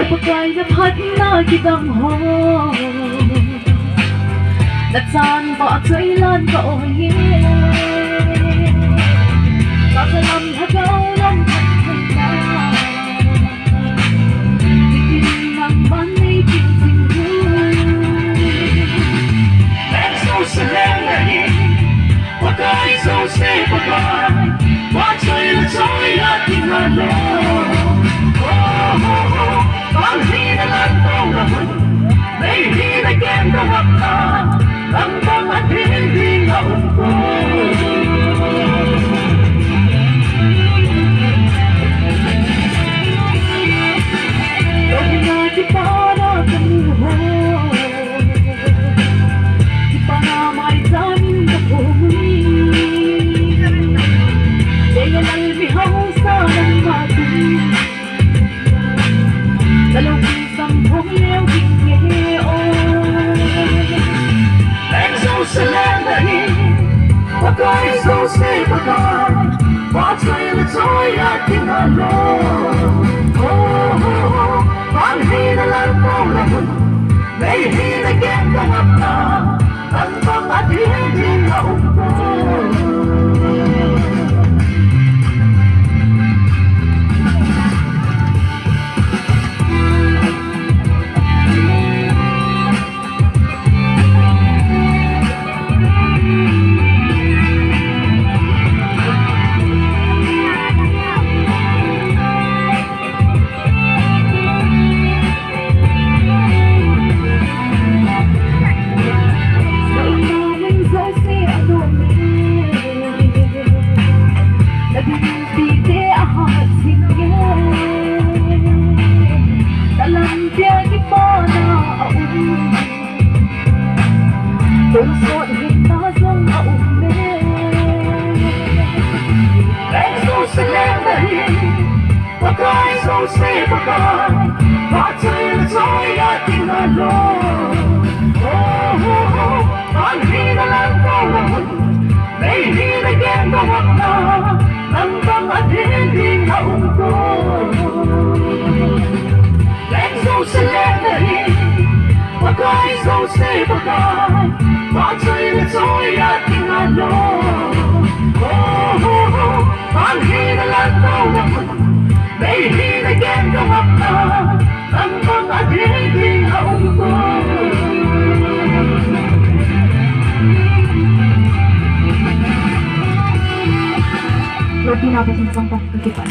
Napagkay na pahat na kitang hon At saan ba at kailan ka o Kasalam hagaw ng pagkailan Ikiling ng manay pinsing And so solemnly, what I so say goodbye. What's in the soy ating alone? Ang hinalan ko naman, may hinagyan kahap na ang mga hindi naungko. Huwag na di para kamuho Di pa na maisamin ka pumuli Kaya nalbihaw sa ng mati Dalawang isang pumiyang kikeo And so solemnly, what I so say goodbye. What's in the soy ating alone? Ang hinalan ko naman, may hinagyan kahap na ang mga hindi naungko. Puso ihitasang aumin And so solemnly, what I so say goodbye. What's in the soy ating alone? Ang hinalan ko naman, may hinagyan kahap na ang mga hindi naungko. And so solemnly, what I so say goodbye. What's in the soy ating alone? Ang hinalan ko naman, may hinagyan kahap na ang mga hindi naungko. Lord, pinapasang pang pagkikipan